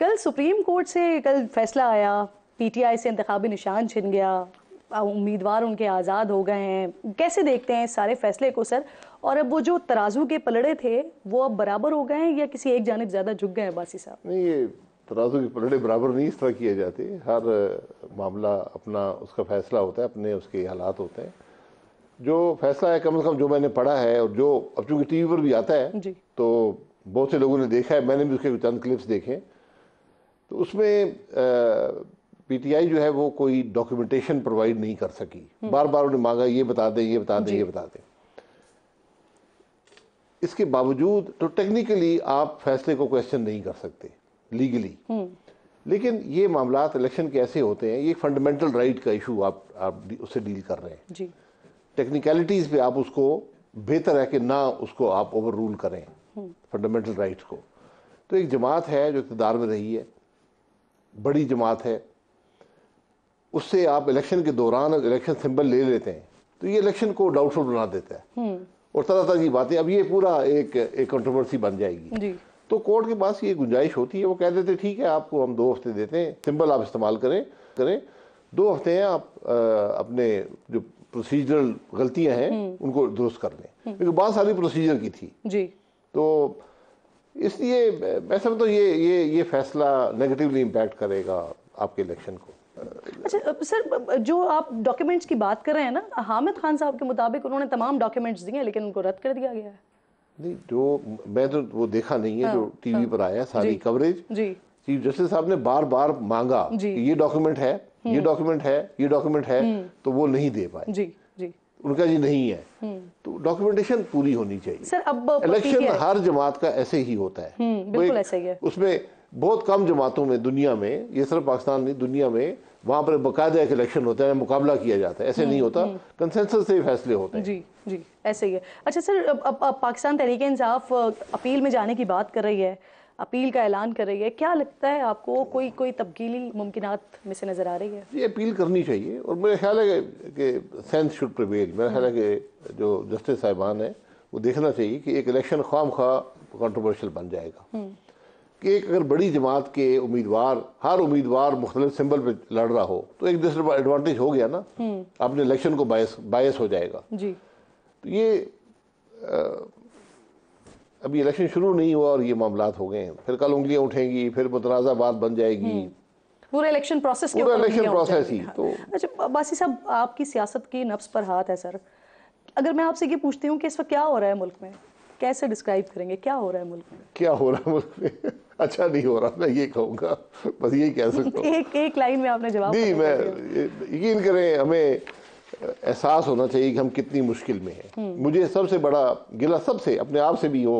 कल supreme court से कल फैसला आया, पीटीआई से इंतखाबी निशान छिन गया, उम्मीदवार उनके आज़ाद हो गए हैं। कैसे देखते हैं इस सारे फैसले को सर? और अब वो जो तराजू के पलड़े थे वो अब बराबर हो गए हैं या किसी एक जानिब ज़्यादा झुक गए हैं अब्बासी साहब? नहीं, ये तराजू के पलड़े बराबर नहीं इस तरह किए जाते। हर मामला अपना उसका फैसला होता है, अपने उसके हालात होते हैं। जो फैसला है कम से कम जो मैंने पढ़ा है और जो अब चूंकि टीवी पर भी आता है जी। तो बहुत से लोगों ने देखा है, मैंने भी उसके चंद क्लिप्स देखे। तो उसमें पीटीआई जो है वो कोई डॉक्यूमेंटेशन प्रोवाइड नहीं कर सकी। बार बार उन्हें मांगा ये बता दें, ये बता दें, ये बता दें। इसके बावजूद तो टेक्निकली आप फैसले को क्वेश्चन नहीं कर सकते लीगली, लेकिन ये मामलात इलेक्शन के ऐसे होते हैं, ये फंडामेंटल राइट का इशू आप उससे डील कर रहे हैं जी। टेक्निकलिटीज पे आप उसको बेहतर है कि ना उसको आप ओवर रूल करें फंडामेंटल राइट्स को। तो एक जमात है जो इक़्तिदार में रही है, बड़ी जमात है, उससे आप इलेक्शन के दौरान इलेक्शन सिंबल ले लेते हैं तो ये इलेक्शन को डाउटफुल बना देता है और तरह तरह की बातें। अब ये पूरा एक कंट्रोवर्सी बन जाएगी जी। तो कोर्ट के पास ये गुंजाइश होती है, वो कह देते ठीक है आपको हम 2 हफ्ते देते हैं, सिंबल आप इस्तेमाल करें 2 हफ्ते हैं, आप अपने जो प्रोसीजरल गलतियां हैं उनको दुरुस्त कर लें, क्योंकि बहुत सारी प्रोसीजर की थी जी। तो इसलिए मैं समझता हूँ ये फैसला नेगेटिवली इम्पैक्ट करेगा आपके इलेक्शन को। अच्छा सर, जो आप डॉक्यूमेंट्स की बात कर रहे हैं ना, हामिद खान साहब के मुताबिक उन्होंने तमाम डॉक्यूमेंट्स दिए लेकिन उनको रद्द कर दिया गया है। नहीं, जो मैं तो वो देखा नहीं है, जो टीवी पर आया सारी कवरेज जी। चीफ जस्टिस साहब ने बार बार मांगा कि ये डॉक्यूमेंट है, ये डॉक्यूमेंट है, ये डॉक्यूमेंट है, तो वो नहीं दे पाए जी। उनका जी नहीं है। तो डॉक्यूमेंटेशन पूरी होनी चाहिए सर। अब इलेक्शन हर जमात का ऐसे ही होता है, बिल्कुल ऐसे ही है। उसमें बहुत कम जमातों में दुनिया में, ये सिर्फ पाकिस्तान नहीं दुनिया में, वहां पर बाकायदा एक इलेक्शन होता है, मुकाबला किया जाता है, ऐसे नहीं होता, कंसेंसस से फैसले होते हैं जी ऐसे ही है। अच्छा सर, अब पाकिस्तान तहरीक इंसाफ अपील में जाने की बात कर रही है, अपील का ऐलान कर रही है, क्या लगता है आपको कोई तब्दीली मुमकिनात में से नजर आ रही है? ये अपील करनी चाहिए और मेरा ख्याल है कि सेंस शुड प्रिवेल। मेरा ख्याल है कि जो जस्टिस साहिबान है वो देखना चाहिए कि एक इलेक्शन खामखा कंट्रोवर्शियल बन जाएगा कि एक अगर बड़ी जमात के उम्मीदवार, हर उम्मीदवार मुख्तलिफ सिंबल पे लड़ रहा हो तो एक डिसएडवांटेज हो गया ना, अपने इलेक्शन को बायस हो जाएगा जी। तो ये अभी इलेक्शन शुरू नहीं हुआ और ये मामलात हो गए हैं, फिर कल उंगलियां उठेंगी, फिर मुतनाज़ा बात बन जाएगी, पूरा इलेक्शन प्रोसेस पूरा इलेक्शन प्रोसेस ही। तो अच्छा अब्बासी साहब, आपकी सियासत की नफ्स पर हाथ है सर, अगर मैं आपसे ये पूछती हूँ कि इस वक्त क्या हो रहा है मुल्क में, कैसे डिस्क्राइब करेंगे क्या हो रहा है मुल्क में? क्या हो रहा है मुल्क में? अच्छा नहीं हो रहा, मैं ये कहूँगा, बस यही कह सकता हूँ। एक लाइन में आपने जवाब नहीं, मैं यकीन करें हमें एहसास होना चाहिए कि हम कितनी मुश्किल में हैं। मुझे सबसे बड़ा गिला सबसे अपने आप से भी हो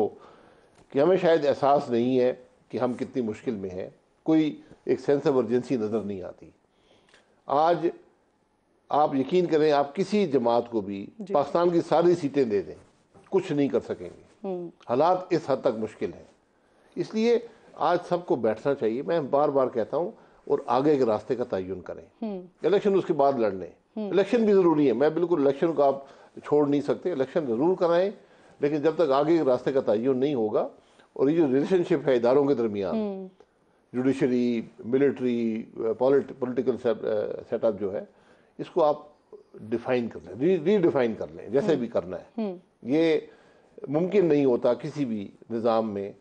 कि हमें शायद एहसास नहीं है कि हम कितनी मुश्किल में हैं, कोई एक सेंस ऑफ अर्जेंसी नज़र नहीं आती। आज आप यकीन करें, आप किसी जमात को भी पाकिस्तान की सारी सीटें दे दें, कुछ नहीं कर सकेंगे। हालात इस हद तक मुश्किल हैं। इसलिए आज सबको बैठना चाहिए, मैं बार बार कहता हूँ, और आगे के रास्ते का तयन करें। इलेक्शन उसके बाद लड़ लें, इलेक्शन भी ज़रूरी है, मैं बिल्कुल इलेक्शन को आप छोड़ नहीं सकते, इलेक्शन ज़रूर कराएं, लेकिन जब तक आगे के रास्ते का तयन नहीं होगा और ये जो रिलेशनशिप है इदारों के दरमियान, जुडिशरी, मिलिट्री, पॉलिटिकल सेटअप जो है, इसको आप डिफाइन कर लें, रीडिफाइन कर लें, जैसे भी करना है। ये मुमकिन नहीं होता किसी भी निज़ाम में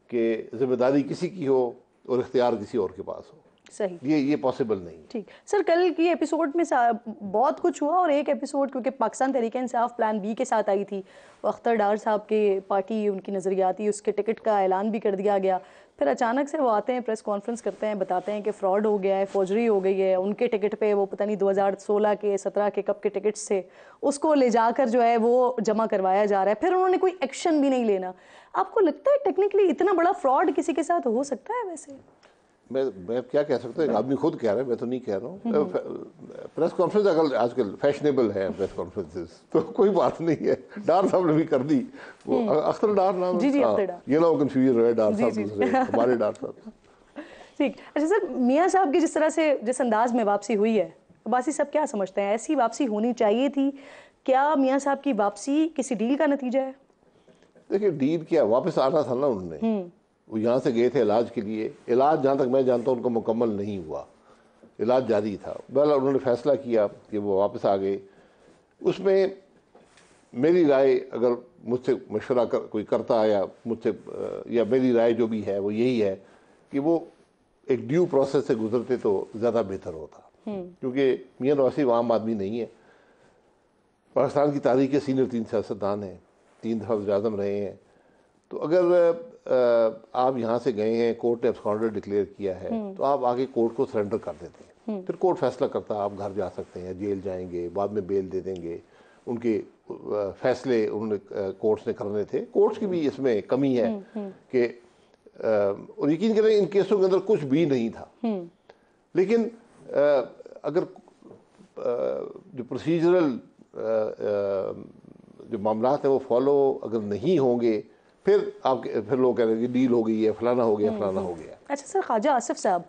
कि जिम्मेदारी किसी की हो और इख्तियार किसी और के पास हो। सही, ये पॉसिबल नहीं। ठीक सर, कल की एपिसोड में बहुत कुछ हुआ और एक एपिसोड क्योंकि पाकिस्तान तहरीक इंसाफ प्लान बी के साथ आई थी, अख्तर डार साहब के पार्टी उनकी नज़रियाती, उसके टिकट का ऐलान भी कर दिया गया। फिर अचानक से वो आते हैं, प्रेस कॉन्फ्रेंस करते हैं, बताते हैं कि फ्रॉड हो गया है, फौजरी हो गई है, उनके टिकट पे वो पता नहीं 2016 के 17 के कब के टिकट्स थे, उसको ले जाकर जो है वो जमा करवाया जा रहा है, फिर उन्होंने कोई एक्शन भी नहीं लेना। आपको लगता है टेक्निकली इतना बड़ा फ्रॉड किसी के साथ हो सकता है? वैसे मैं क्या कह सकता हूँ, आदमी खुद कह रहा है, मैं तो नहीं कह रहा हूँ। प्रेस कॉन्फ्रेंस आजकल फैशनेबल है, प्रेस कॉन्फ्रेंसेस, तो कोई बात नहीं है। डार साहब ने भी कर दी, वो अख्तर डार नाम, जी अख्तर डार, ये ना कंफ्यूज रहे, डार साहब हमारे डार साहब। ठीक। अच्छा सर, मियाँ साहब की जिस तरह से जिस अंदाज में वापसी हुई है, अब्बासी साहब क्या समझते हैं, ऐसी वापसी होनी चाहिए थी? क्या मियाँ साहब की वापसी किसी डील का नतीजा है? देखिए, डील क्या, वापस आना था ना उन्होंने, वो यहाँ से गए थे इलाज के लिए। इलाज जहाँ तक मैं जानता हूँ उनका मुकम्मल नहीं हुआ, इलाज जारी था। बहरहाल उन्होंने फैसला किया कि वो वापस आ गए। उसमें मेरी राय, अगर मुझसे मशवरा कोई करता आया मुझसे, या मेरी राय जो भी है वो यही है कि वो एक ड्यू प्रोसेस से गुजरते तो ज़्यादा बेहतर होता, क्योंकि मियां नवाज आम आदमी नहीं है। पाकिस्तान की तारीख के सीनियर 3 सियासतदान हैं, 3 दफ़ा वज़ीर-ए-आज़म रहे हैं। तो अगर आप यहाँ से गए हैं, कोर्ट ने एब्सकॉन्डर डिक्लेयर किया है, तो आप आगे कोर्ट को सरेंडर कर देते हैं, फिर कोर्ट फैसला करता है आप घर जा सकते हैं, जेल जाएंगे, बाद में बेल दे देंगे। उनके फैसले उन्होंने कोर्ट्स ने करने थे। कोर्ट्स की भी इसमें कमी है कि और यकीन करें इन केसों के अंदर कुछ भी नहीं था, लेकिन अगर जो प्रोसीजरल जो मामला हैं वो फॉलो अगर नहीं होंगे, फिर लोग कह रहे हैं कि डील हो गई है, फलाना हो गया, फलाना हो गया। अच्छा सर, ख्वाजा आसिफ साहब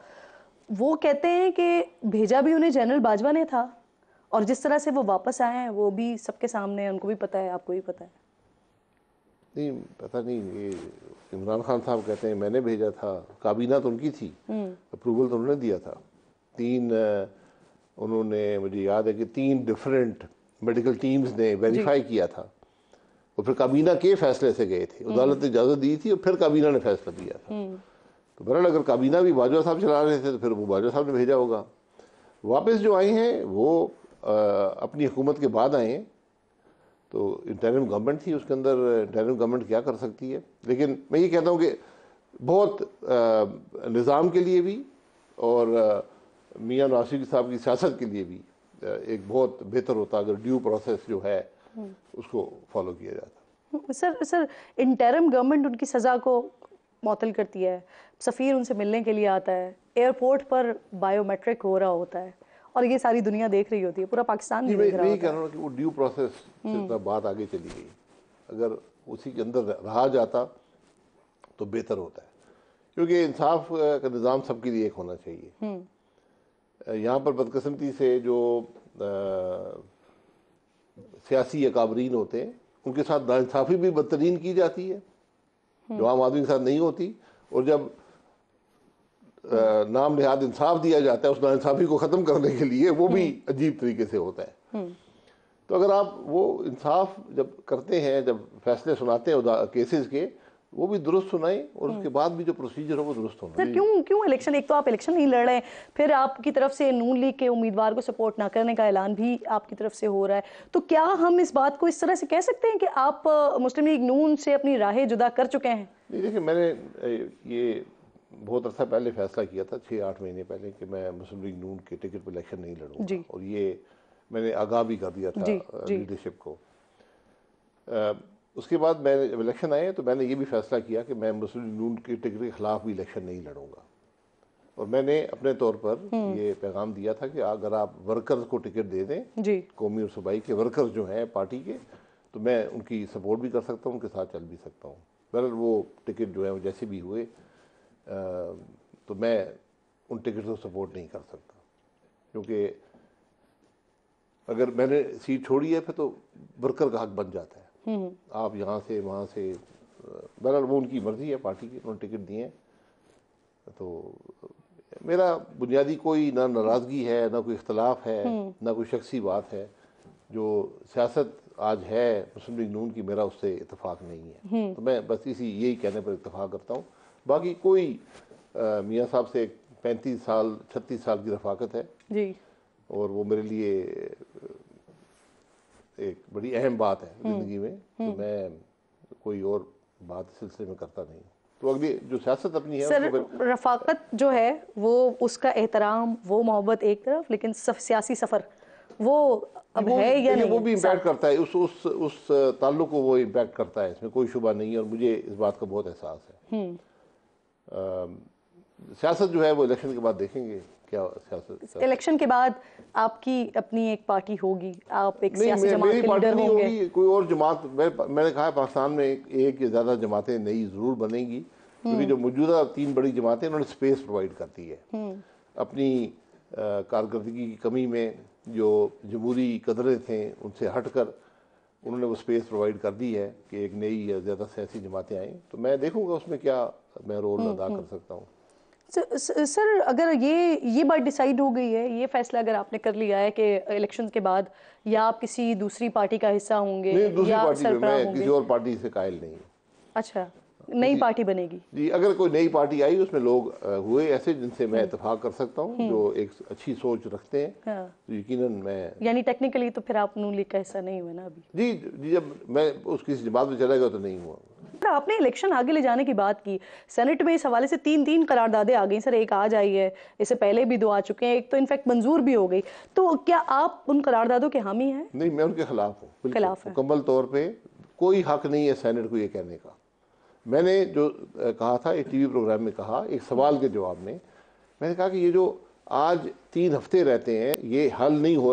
वो कहते हैं कि भेजा भी उन्हें जनरल बाजवा ने था, और जिस तरह से वो वापस आए हैं वो भी सबके सामने है, उनको भी पता है, आपको भी पता है। नहीं पता नहीं, ये इमरान खान साहब कहते हैं मैंने भेजा था, काबीना तो उनकी थी, अप्रूवल तो उन्होंने दिया था। 3 उन्होंने, मुझे याद है कि 3 डिफरेंट मेडिकल टीम्स ने वेरीफाई किया था, और फिर काबीना के फैसले से गए थे। अदालत ने इजाज़त दी थी और फिर काबीना ने फैसला दिया था। तो बहरहाल अगर काबीना भी बाजवा साहब चला रहे थे तो फिर वो बाजवा साहब ने भेजा होगा। वापस जो आए हैं वो अपनी हुकूमत के बाद आए हैं, तो इंटरिम गवर्नमेंट थी, उसके अंदर इंटरिम गवर्नमेंट क्या कर सकती है। लेकिन मैं ये कहता हूँ कि बहुत निज़ाम के लिए भी और मियां नवाज साहब की सियासत के लिए भी एक बहुत बेहतर होता अगर ड्यू प्रोसेस जो है उसको फॉलो किया जाता। सर इंटरिम गवर्नमेंट उनकी सज़ा को मअतल करती है, सफ़ीर उनसे मिलने के लिए आता है, एयरपोर्ट पर बायोमेट्रिक हो रहा होता है, और ये सारी दुनिया देख रही होती है, पूरा पाकिस्तान भी देख रहा होता है। मैं कह रहा हूँ कि वो ड्यू प्रोसेस से बात आगे चली गई, अगर उसी के अंदर रहा जाता तो बेहतर होता है, क्योंकि इंसाफ का निज़ाम सबके लिए एक होना चाहिए। यहाँ पर बदकिस्मती से जो सियासी अकाबरीन होते हैं उनके साथ नाइंसाफ़ी भी बदतरीन की जाती है, जो आम आदमी के साथ नहीं होती। और जब नाम निहाद इंसाफ दिया जाता है उस नाइंसाफ़ी को ख़त्म करने के लिए, वो भी अजीब तरीके से होता है। तो अगर आप वो इंसाफ जब करते हैं, जब फैसले सुनाते हैं केसेस के, वो भी दुरुस्त सुनाएं, और उसके बाद भी जो प्रोसीजर हो वो दुरुस्त होना। सर क्यों इलेक्शन, एक तो आप इलेक्शन नहीं लड़ रहे हैं, फिर आपकी तरफ से नून लीग के उम्मीदवार को सपोर्ट ना करने का ऐलान भी आपकी तरफ से हो रहा है, तो क्या हम इस बात को इस तरह से कह सकते हैं कि आप मुस्लिम लीग नून से अपनी राहें जुदा कर चुके हैं? नहीं, देखिए मैंने ये बहुत अर्सा पहले फैसला किया था, 6-8 महीने पहले, कि मैं मुस्लिम लीग नून के टिकट पर इलेक्शन नहीं लड़ूंगा, और ये मैंने आगाह भी कर दिया था लीडरशिप को। उसके बाद मैं जब इलेक्शन आए तो मैंने ये भी फैसला किया कि मैं मुस्लिम लीग नून के टिकट के खिलाफ भी इलेक्शन नहीं लड़ूंगा, और मैंने अपने तौर पर ये पैगाम दिया था कि अगर आप वर्कर्स को टिकट दे दें, कौमी और सूबाई के वर्कर्स जो हैं पार्टी के, तो मैं उनकी सपोर्ट भी कर सकता हूँ, उनके साथ चल भी सकता हूँ। बहरहाल वो टिकट जो है वो जैसे भी हुए, तो मैं उन टिकट को सपोर्ट नहीं कर सकता, क्योंकि अगर मैंने सीट छोड़ी है फिर तो वर्कर का हक बन जाता है। आप यहाँ से वहाँ से, बहरहाल वो उनकी मर्जी है पार्टी की, उन्होंने टिकट दिए हैं। तो मेरा बुनियादी कोई ना नाराज़गी है, ना कोई इख्तलाफ है, ना कोई शख्सी बात है। जो सियासत आज है मुस्लिम लीग नून की, मेरा उससे इत्तेफाक नहीं है, तो मैं बस यही कहने पर इत्तेफाक करता हूँ। बाकी कोई मियाँ साहब से 35 साल 36 साल की रफाकत है जी, और वो मेरे लिए एक बड़ी अहम बात है ज़िंदगी में, तो मैं कोई और बात इस सिलसिले में करता नहीं। तो अगली जो सियासत अपनी है सर, रफाकत जो है वो उसका एहतराम, वो मोहब्बत एक तरफ, लेकिन सियासी सफ़र वो अब है या नहीं? वो भी इम्पैक्ट करता है, उस ताल्लुक को वो इम्पैक्ट करता है, इसमें कोई शुबा नहीं है, और मुझे इस बात का बहुत एहसास है। सियासत जो है वो इलेक्शन के बाद देखेंगे क्या सियासत। इलेक्शन के बाद आपकी अपनी एक पार्टी होगी, आप एक सियासी जमात के लीडर होंगे। कोई और जमात, मैंने कहा पाकिस्तान में एक या ज़्यादा जमातें नई ज़रूर बनेंगी, क्योंकि जो मौजूदा 3 बड़ी जमातें उन्होंने स्पेस प्रोवाइड करती है अपनी कारकर्दगी की कमी में। जो जमहूरी कदरें थे उनसे हटकर उन्होंने वो स्पेस प्रोवाइड कर दी है कि एक नई या ज़्यादा सियासी जमातें आएँ, तो मैं देखूँगा उसमें क्या मैं रोल अदा कर सकता हूँ। सर अगर ये बात डिसाइड हो गई है, ये फैसला अगर आपने कर लिया है कि इलेक्शन के बाद या आप किसी दूसरी पार्टी का हिस्सा होंगे नहीं, दूसरी या पार्टी में सरबराह मैं होंगे। किसी और पार्टी से कायल नहीं हूँ। अच्छा, नई पार्टी बनेगी जी, अगर कोई नई पार्टी आई उसमें लोग हुए ऐसे जिनसे मैं इत्तेफाक कर सकता हूँ, जो एक अच्छी सोच रखते हैं, हाँ। तो यकीनन मैं। यानी टेक्निकली तो फिर आप नून लीग का हिस्सा नहीं हुए ना अभी। जी जी, जब मैं उस किसी जमात में चला गया तो नहीं हुआ। आपने इलेक्शन आगे ले जाने की बात की, सेनेट में इस हवाले से तीन करारदादें आ गई सर, एक आज आई है, इससे पहले भी 2 आ चुके हैं, एक तो इनफैक्ट मंजूर भी हो गई, तो क्या आप उन करारदादों के हामी हैं? नहीं, मैं उनके खिलाफ हूँ, खिलाफ है। मुकम्मल तौर पे कोई हक नहीं है सेनेट को ये कहने का। मैंने जो कहा था एक टीवी प्रोग्राम में कहा, एक सवाल के जवाब में मैंने कहा कि ये जो आज 3 हफ्ते रहते हैं, ये हल नहीं हो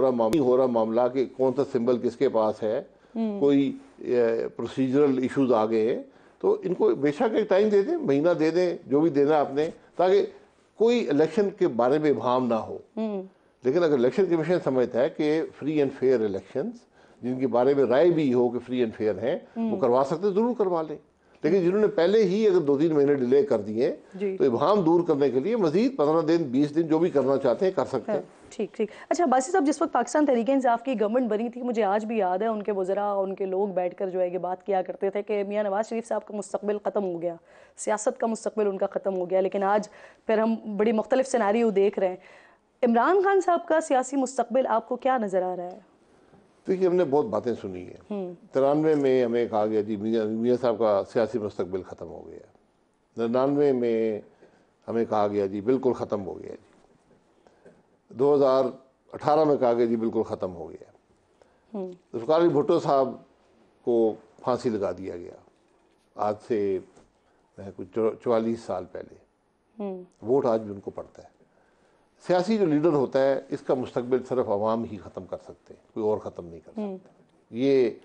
रहा मामला कि कौन सा सिंबल किसके पास है, कोई प्रोसीजरल इश्यूज आ गए हैं, तो इनको बेशक एक टाइम दे दें, महीना दे दें, जो भी देना आपने, ताकि कोई इलेक्शन के बारे में भाव ना हो। लेकिन अगर इलेक्शन कमीशन समझता है कि फ्री एंड फेयर इलेक्शंस जिनके बारे में राय भी हो कि फ्री एंड फेयर हैं, वो करवा सकते जरूर करवा लें। लेकिन जिन्होंने पहले ही अगर 2-3 महीने डिले कर दिए, तो इबहम दूर करने के लिए मजीद 15 दिन 20 दिन जो भी करना चाहते हैं कर सकते हैं। ठीक ठीक। अच्छा अब्बासी साहब, जिस वक्त पाकिस्तान तहरीक-ए-इंसाफ की गवर्नमेंट बनी थी, मुझे आज भी याद है उनके वज़रा उनके लोग बैठकर जो है ये बात किया करते थे कि मियां नवाज शरीफ साहब का मुस्तकबिल ख़त्म हो गया, सियासत का मुस्तकबिल उनका ख़त्म हो गया। लेकिन आज फिर हम बड़ी मुख्तलिफ सिनेरियो देख रहे हैं। इमरान खान साहब का सियासी मुस्तकबिल आपको क्या नज़र आ रहा है? देखिए, हमने बहुत बातें सुनी है। 93 में हमें कहा गया जी मियाँ साहब का सियासी मुस्तकबिल ख़त्म हो गया। 99 में हमें कहा गया जी बिल्कुल ख़त्म हो गया जी। 2018 में कहा गया जी बिल्कुल ख़त्म हो गया। ज़ुल्फ़िकार अली भुट्टो साहब को फांसी लगा दिया गया आज से कुछ 44 साल पहले। वोट आज भी उनको पड़ता है। सियासी जो लीडर होता है, इसका मुस्तकबिल सिर्फ अवाम ही ख़त्म कर सकते हैं, कोई और ख़त्म नहीं कर सकते। ये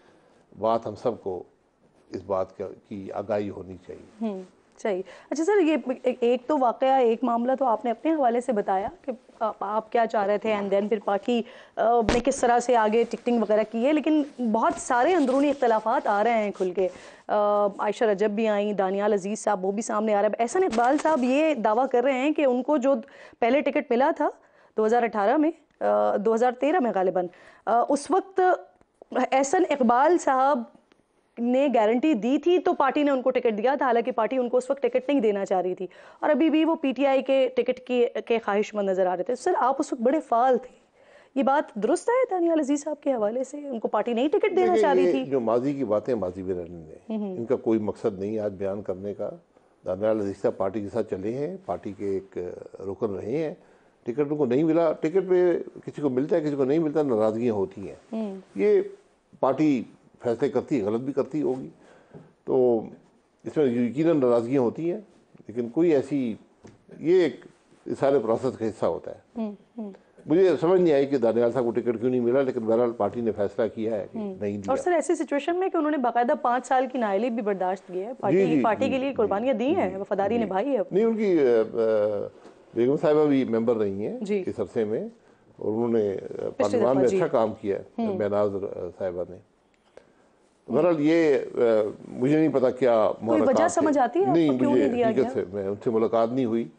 बात हम सबको इस बात की आगाही होनी चाहिए। सही। अच्छा सर, ये एक तो वाकया, एक मामला तो आपने अपने हवाले से बताया कि आप क्या चाह रहे थे, एंड देन फिर पार्टी ने किस तरह से आगे टिकटिंग वगैरह की है, लेकिन बहुत सारे अंदरूनी इख्तलाफात आ रहे हैं खुल के। आयशा रजब भी आई, दानियाल अजीज़ साहब वो भी सामने आ रहा है। एहसन इकबाल साहब ये दावा कर रहे हैं कि उनको जो पहले टिकट मिला था 2018 में 2013 में गालिबन, उस वक्त एहसन इकबाल साहब ने गारंटी दी थी तो पार्टी ने उनको टिकट दिया था, हालांकि पार्टी उनको उस वक्त टिकट नहीं देना चाह रही थी, और अभी भी वो पीटीआई के टिकट के ख्वाहिशमंद नजर आ रहे थे। सर आप उस वक्त बड़े फाल थे, ये बात दुरुस्त है दानियाल अजीज साहब के हवाले से? उनको पार्टी नहीं टिकट देना चाह रही थी? जो माजी की बातें माजी में रहने दें, इनका कोई मकसद नहीं आज बयान करने का। दानियाल अजीज साहब पार्टी के साथ चले हैं, पार्टी के एक रुकन रहे हैं। टिकट उनको नहीं मिला, टिकट पे किसी को मिलता है किसी को नहीं मिलता, नाराजगियाँ होती हैं। ये पार्टी फैसले करती है, गलत भी करती होगी, तो इसमें यकीनन नाराजगियाँ होती हैं, लेकिन कोई ऐसी ये एक सारे प्रोसेस का हिस्सा होता है। मुझे समझ नहीं आई कि दानियाल साहब को टिकट क्यों नहीं मिला, लेकिन बहरहाल पार्टी ने फैसला किया है कि नहीं दिया। और सर ऐसी सिचुएशन में कि उन्होंने बाकायदा 5 साल की नाअहली भी बर्दाश्त की है, पार्टी के लिए कुर्बानियाँ दी हैं, वफादारी निभाई है। नहीं, उनकी बेगम साहिबा भी मेंबर रही हैं इस अरसे में, और उन्होंने पार्लियामान में अच्छा काम किया है, महनाज साहिबा ने। बहरहाल ये मुझे नहीं पता क्या कोई वजह समझ आती है? नहीं, क्यों मुझे नहीं दिया गया? से मैं उनसे मुलाकात नहीं हुई,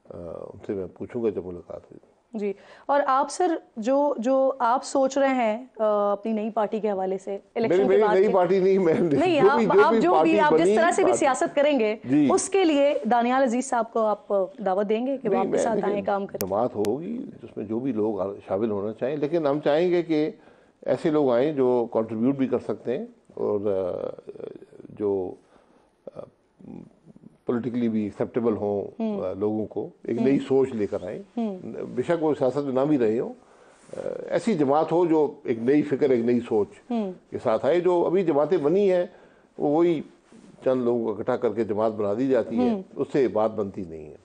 उनसे मैं पूछूंगा जब मुलाकात हुई जी। और आप सर जो आप सोच रहे हैं अपनी नई पार्टी के हवाले से, इलेक्शन के बाद? नई पार्टी नहीं, मैं नहीं, आप जिस तरह से भी सियासत करेंगे उसके लिए दानियाल अजीज साहब को आप दावत देंगे कि वापस साथ आए, काम करें? जमात होगी जिसमें जो भी लोग शामिल होना चाहें, लेकिन हम चाहेंगे कि ऐसे लोग आएँ जो कंट्रीब्यूट भी कर सकते हैं और जो पॉलिटिकली भी एक्सेप्टेबल हों, लोगों को एक नई सोच लेकर आए। बेशक वो सियासत में ना भी रहे हो, ऐसी जमात हो जो एक नई फिक्र, एक नई सोच के साथ आए। जो अभी जमातें बनी हैं वो वही चंद लोगों को इकट्ठा करके जमात बना दी जाती है, उससे बात बनती नहीं है।